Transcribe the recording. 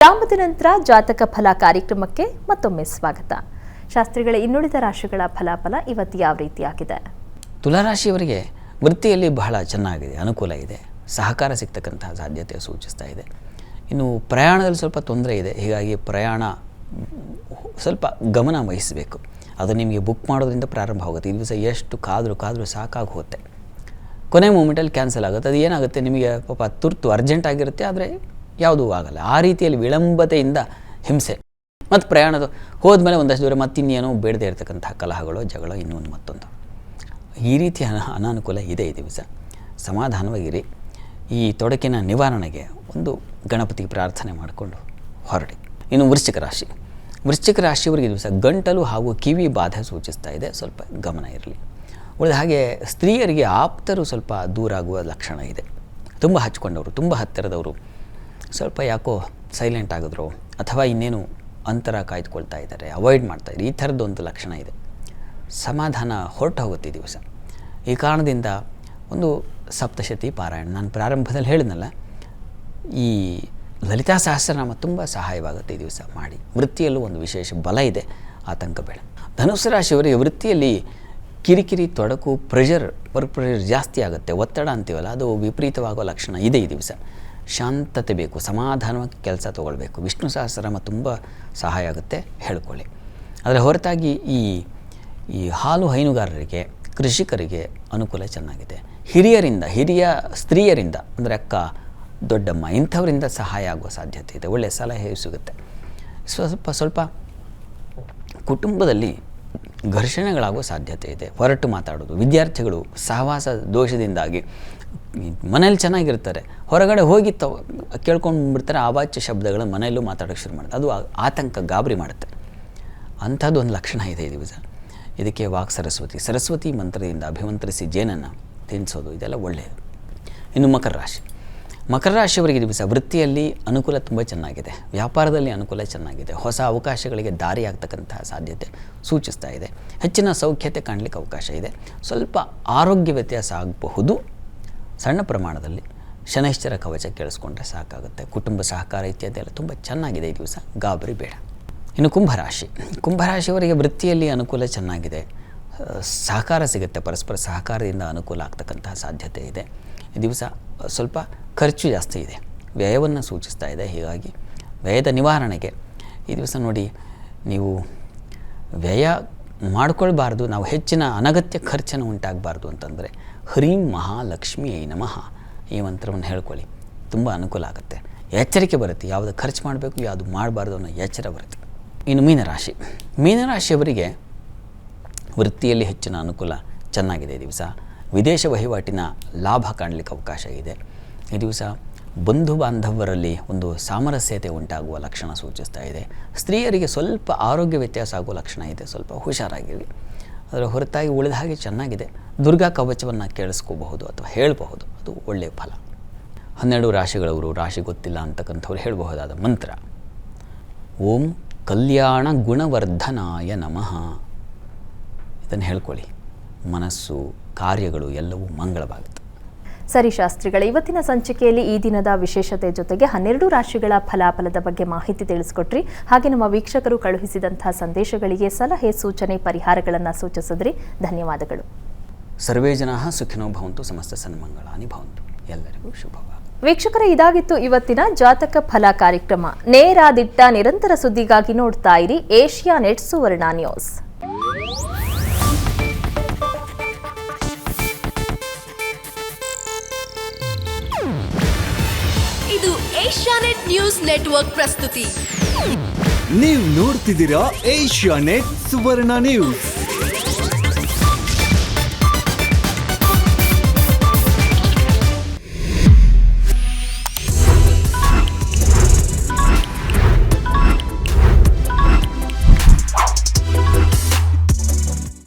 ವಿರಾಮದ ನಂತರ ಜಾತಕ ಫಲ ಕಾರ್ಯಕ್ರಮಕ್ಕೆ ಮತ್ತೊಮ್ಮೆ ಸ್ವಾಗತ. ಶಾಸ್ತ್ರಿಗಳ ಇನ್ನುಳಿದ ರಾಶಿಗಳ ಫಲಾಫಲ ಇವತ್ತು ಯಾವ ರೀತಿಯಾಗಿದೆ? ತುಲಾರಾಶಿಯವರಿಗೆ ವೃತ್ತಿಯಲ್ಲಿ ಬಹಳ ಚೆನ್ನಾಗಿದೆ, ಅನುಕೂಲ ಇದೆ, ಸಹಕಾರ ಸಿಗ್ತಕ್ಕಂತಹ ಸಾಧ್ಯತೆ ಸೂಚಿಸ್ತಾ ಇದೆ. ಇನ್ನು ಪ್ರಯಾಣದಲ್ಲಿ ಸ್ವಲ್ಪ ತೊಂದರೆ ಇದೆ, ಹೀಗಾಗಿ ಪ್ರಯಾಣ ಸ್ವಲ್ಪ ಗಮನ ವಹಿಸಬೇಕು. ಅದು ನಿಮಗೆ ಬುಕ್ ಮಾಡೋದ್ರಿಂದ ಪ್ರಾರಂಭ ಆಗುತ್ತೆ. ಈ ದಿವಸ ಎಷ್ಟು ಕಾದರೂ ಸಾಕಾಗಿ ಹೋಗುತ್ತೆ. ಕೊನೆ ಮೂಮೆಂಟಲ್ಲಿ ಕ್ಯಾನ್ಸಲ್ ಆಗುತ್ತೆ. ಅದು ಏನಾಗುತ್ತೆ, ನಿಮಗೆ ಪಾಪ ತುರ್ತು ಅರ್ಜೆಂಟ್ ಆಗಿರುತ್ತೆ, ಆದರೆ ಯಾವುದೂ ಆಗಲ್ಲ. ಆ ರೀತಿಯಲ್ಲಿ ವಿಳಂಬತೆಯಿಂದ ಹಿಂಸೆ ಮತ್ತು ಪ್ರಯಾಣದ ಹೋದ್ಮೇಲೆ ಒಂದಷ್ಟು ದೂರ ಮತ್ತಿನ್ನೇನೋ ಬೇಡದೇ ಇರತಕ್ಕಂತಹ ಕಲಹಗಳು, ಜಗಳ, ಇನ್ನೊಂದು ಮತ್ತೊಂದು, ಈ ರೀತಿಯ ಅನಾನುಕೂಲ ಇದೆ. ಈ ದಿವಸ ಸಮಾಧಾನವಾಗಿರಿ. ಈ ತೊಡಕಿನ ನಿವಾರಣೆಗೆ ಒಂದು ಗಣಪತಿ ಪ್ರಾರ್ಥನೆ ಮಾಡಿಕೊಂಡು ಹೊರಡಿ. ಇನ್ನು ವೃಶ್ಚಿಕ ರಾಶಿಯವರಿಗೆ ದಿವಸ ಗಂಟಲು ಹಾಗೂ ಕಿವಿ ಬಾಧೆ ಸೂಚಿಸ್ತಾ ಇದೆ, ಸ್ವಲ್ಪ ಗಮನ ಇರಲಿ. ಉಳಿದ ಹಾಗೆ ಸ್ತ್ರೀಯರಿಗೆ ಆಪ್ತರು ಸ್ವಲ್ಪ ದೂರ ಆಗುವ ಲಕ್ಷಣ ಇದೆ. ತುಂಬ ಹಚ್ಕೊಂಡವರು, ತುಂಬ ಹತ್ತಿರದವರು ಸ್ವಲ್ಪ ಯಾಕೋ ಸೈಲೆಂಟ್ ಆಗಿದ್ರು ಅಥವಾ ಇನ್ನೇನು ಅಂತರ ಕಾಯ್ದುಕೊಳ್ತಾ ಇದ್ದಾರೆ, ಅವಾಯ್ಡ್ ಮಾಡ್ತಾಯಿದ್ದಾರೆ, ಈ ಥರದ್ದೊಂದು ಲಕ್ಷಣ ಇದೆ. ಸಮಾಧಾನ ಹೊರಟು ಹೋಗುತ್ತೆ ಈ ದಿವಸ. ಈ ಕಾರಣದಿಂದ ಒಂದು ಸಪ್ತಶತಿ ಪಾರಾಯಣ, ನಾನು ಪ್ರಾರಂಭದಲ್ಲಿ ಹೇಳಿದ್ನಲ್ಲ, ಈ ಲಲಿತಾ ಸಹಸ್ರನಾಮ ತುಂಬ ಸಹಾಯವಾಗುತ್ತೆ ಈ ದಿವಸ ಮಾಡಿ. ವೃತ್ತಿಯಲ್ಲೂ ಒಂದು ವಿಶೇಷ ಬಲ ಇದೆ, ಆತಂಕ ಬೇಡ. ಧನುಸ್ಸು ರಾಶಿಯವರಿಗೆ ವೃತ್ತಿಯಲ್ಲಿ ಕಿರಿಕಿರಿ, ತೊಡಕು, ವರ್ಕ್ ಪ್ರೆಷರ್ ಜಾಸ್ತಿ ಆಗುತ್ತೆ, ಒತ್ತಡ ಅಂತೀವಲ್ಲ, ಅದು ವಿಪರೀತವಾಗೋ ಲಕ್ಷಣ ಇದೆ ಈ ದಿವಸ. ಶಾಂತತೆ ಬೇಕು, ಸಮಾಧಾನವಾಗಿ ಕೆಲಸ ತೊಗೊಳ್ಬೇಕು. ವಿಷ್ಣು ಸಹಸ್ರನಾಮ ತುಂಬ ಸಹಾಯ ಆಗುತ್ತೆ, ಹೇಳ್ಕೊಳ್ಳಿ. ಅದರ ಹೊರತಾಗಿ ಈ ಹಾಲು ಹೈನುಗಾರರಿಗೆ, ಕೃಷಿಕರಿಗೆ ಅನುಕೂಲ ಚೆನ್ನಾಗಿದೆ. ಹಿರಿಯ ಸ್ತ್ರೀಯರಿಂದ ಅಂದರೆ ಅಕ್ಕ, ದೊಡ್ಡಮ್ಮ, ಇಂಥವರಿಂದ ಸಹಾಯ ಆಗುವ ಸಾಧ್ಯತೆ ಇದೆ. ಒಳ್ಳೆಯ ಸಲಹೆ ಸಿಗುತ್ತೆ. ಸ್ವಲ್ಪ ಕುಟುಂಬದಲ್ಲಿ ಘರ್ಷಣೆಗಳಾಗುವ ಸಾಧ್ಯತೆ ಇದೆ. ಹೊರಟು ಮಾತಾಡೋದು, ವಿದ್ಯಾರ್ಥಿಗಳು ಸಹವಾಸ ದೋಷದಿಂದಾಗಿ ಮನೇಲಿ ಚೆನ್ನಾಗಿರ್ತಾರೆ, ಹೊರಗಡೆ ಹೋಗಿ ಕೇಳ್ಕೊಂಡು ಬಿಡ್ತಾರೆ, ಅವಾಚ್ಯ ಶಬ್ದಗಳ ಮನೆಯಲ್ಲೂ ಮಾತಾಡೋಕ್ಕೆ ಶುರು ಮಾಡುತ್ತೆ. ಅದು ಆತಂಕ, ಗಾಬರಿ ಮಾಡುತ್ತೆ. ಅಂಥದ್ದು ಒಂದು ಲಕ್ಷಣ ಇದೆ ಈ ದಿವಸ. ಇದಕ್ಕೆ ವಾಕ್ ಸರಸ್ವತಿ ಮಂತ್ರದಿಂದ ಅಭಿಮಂತ್ರಿಸಿ ಜೇನನ್ನು ತಿನ್ನಿಸೋದು, ಇದೆಲ್ಲ ಒಳ್ಳೆಯದು. ಇನ್ನು ಮಕರ ರಾಶಿಯವರಿಗೆ ದಿವಸ ವೃತ್ತಿಯಲ್ಲಿ ಅನುಕೂಲ ತುಂಬ ಚೆನ್ನಾಗಿದೆ, ವ್ಯಾಪಾರದಲ್ಲಿ ಅನುಕೂಲ ಚೆನ್ನಾಗಿದೆ, ಹೊಸ ಅವಕಾಶಗಳಿಗೆ ದಾರಿಯಾಗ್ತಕ್ಕಂತಹ ಸಾಧ್ಯತೆ ಸೂಚಿಸ್ತಾ ಇದೆ. ಹೆಚ್ಚಿನ ಸೌಖ್ಯತೆ ಕಾಣಲಿಕ್ಕೆ ಅವಕಾಶ ಇದೆ. ಸ್ವಲ್ಪ ಆರೋಗ್ಯ ವ್ಯತ್ಯಾಸ ಆಗಬಹುದು, ಸಣ್ಣ ಪ್ರಮಾಣದಲ್ಲಿ. ಶನೈಶ್ಚರ ಕವಚ ಕೇಳಿಸ್ಕೊಂಡ್ರೆ ಸಾಕಾಗುತ್ತೆ. ಕುಟುಂಬ ಸಹಕಾರ ಇತ್ಯಾದಿ ಎಲ್ಲ ತುಂಬ ಚೆನ್ನಾಗಿದೆ ಈ ದಿವಸ, ಗಾಬರಿ ಬೇಡ. ಇನ್ನು ಕುಂಭರಾಶಿಯವರಿಗೆ ವೃತ್ತಿಯಲ್ಲಿ ಅನುಕೂಲ ಚೆನ್ನಾಗಿದೆ, ಸಹಕಾರ ಸಿಗುತ್ತೆ, ಪರಸ್ಪರ ಸಹಕಾರದಿಂದ ಅನುಕೂಲ ಆಗ್ತಕ್ಕಂತಹ ಸಾಧ್ಯತೆ ಇದೆ. ಈ ದಿವಸ ಸ್ವಲ್ಪ ಖರ್ಚು ಜಾಸ್ತಿ ಇದೆ, ವ್ಯಯವನ್ನು ಸೂಚಿಸ್ತಾ ಇದೆ. ಹೀಗಾಗಿ ವ್ಯಯದ ನಿವಾರಣೆಗೆ ಈ ದಿವಸ ನೋಡಿ, ನೀವು ವ್ಯಯ ಮಾಡಿಕೊಳ್ಬಾರ್ದು, ನಾವು ಹೆಚ್ಚಿನ ಅನಗತ್ಯ ಖರ್ಚನ್ನು ಉಂಟಾಗಬಾರ್ದು ಅಂತಂದರೆ ಹ್ರೀಂ ಮಹಾಲಕ್ಷ್ಮಿಯೈ ನಮಃ ಈ ಮಂತ್ರವನ್ನು ಹೇಳ್ಕೊಳ್ಳಿ, ತುಂಬ ಅನುಕೂಲ ಆಗುತ್ತೆ. ಎಚ್ಚರಿಕೆ ಬರುತ್ತೆ, ಯಾವುದು ಖರ್ಚು ಮಾಡಬೇಕು, ಯಾವುದು ಮಾಡಬಾರ್ದು ಅನ್ನೋ ಎಚ್ಚರ ಬರುತ್ತೆ. ಇನ್ನು ಮೀನರಾಶಿಯವರಿಗೆ ವೃತ್ತಿಯಲ್ಲಿ ಹೆಚ್ಚಿನ ಅನುಕೂಲ ಚೆನ್ನಾಗಿದೆ ಈ ದಿವಸ. ವಿದೇಶ ವಹಿವಾಟಿನ ಲಾಭ ಕಾಣಲಿಕ್ಕೆ ಅವಕಾಶ ಇದೆ ಈ ದಿವಸ. ಬಂಧು ಬಾಂಧವರಲ್ಲಿ ಒಂದು ಸಾಮರಸ್ಯತೆ ಉಂಟಾಗುವ ಲಕ್ಷಣ ಸೂಚಿಸ್ತಾ ಇದೆ. ಸ್ತ್ರೀಯರಿಗೆ ಸ್ವಲ್ಪ ಆರೋಗ್ಯ ವ್ಯತ್ಯಾಸ ಆಗುವ ಲಕ್ಷಣ ಇದೆ, ಸ್ವಲ್ಪ ಹುಷಾರಾಗಿರಿ. ಅದರ ಹೊರತಾಗಿ ಉಳಿದ ಹಾಗೆ ಚೆನ್ನಾಗಿದೆ. ದುರ್ಗಾ ಕವಚವನ್ನು ಕೇಳಿಸ್ಕೋಬಹುದು ಅಥವಾ ಹೇಳಬಹುದು, ಅದು ಒಳ್ಳೆಯ ಫಲ. 12 ರಾಶಿಗಳವರು, ರಾಶಿ ಗೊತ್ತಿಲ್ಲ ಅಂತಕ್ಕಂಥವ್ರು ಹೇಳಬಹುದಾದ ಮಂತ್ರ ಓಂ ಕಲ್ಯಾಣ ಗುಣವರ್ಧನಾಯ ನಮಃ. ಇದನ್ನು ಹೇಳ್ಕೊಳ್ಳಿ, ಮನಸ್ಸು, ಕಾರ್ಯಗಳು ಎಲ್ಲವೂ ಮಂಗಳವಾಗುತ್ತೆ. ಸರಿ ಶಾಸ್ತ್ರಿಗಳ, ಇವತ್ತಿನ ಸಂಚಿಕೆಯಲ್ಲಿ ಈ ದಿನದ ವಿಶೇಷತೆ ಜೊತೆಗೆ 12 ರಾಶಿಗಳ ಫಲಾಫಲದ ಬಗ್ಗೆ ಮಾಹಿತಿ ತಿಳಿಸ್ಕೊಟ್ರಿ. ಹಾಗೆ ನಮ್ಮ ವೀಕ್ಷಕರು ಕಳುಹಿಸಿದಂತಹ ಸಂದೇಶಗಳಿಗೆ ಸಲಹೆ, ಸೂಚನೆ, ಪರಿಹಾರಗಳನ್ನು ಸೂಚಿಸಿದ್ರಿ. ಧನ್ಯವಾದಗಳು. ಸರ್ವೇ ಜನಾಃ ಸುಖಿನೋ ಭವಂತು, ಸಮಸ್ತ ಸನ್ಮಂಗಳಾನಿ ಭವಂತು. ಎಲ್ಲರಿಗೂ ಶುಭವಾಗಲಿ. ವೀಕ್ಷಕರೇ, ಇದಾಗಿತ್ತು ಇವತ್ತಿನ ಜಾತಕ ಫಲ ಕಾರ್ಯಕ್ರಮ. ನೇರ, ದಿಟ್ಟ, ನಿರಂತರ ಸುದ್ದಿಗಾಗಿ ನೋಡ್ತಾ ಇರಿ ಏಷ್ಯಾನೆಟ್ ಸುವರ್ಣ ನ್ಯೂಸ್. ಇದು ಏಷ್ಯಾನೆಟ್ ನ್ಯೂಸ್ ನೆಟ್ವರ್ಕ್ ಪ್ರಸ್ತುತಿ. ನೀವು ನೋಡ್ತಿದ್ದೀರಾ ಏಷ್ಯಾನೆಟ್ ಸುವರ್ಣ ನ್ಯೂಸ್.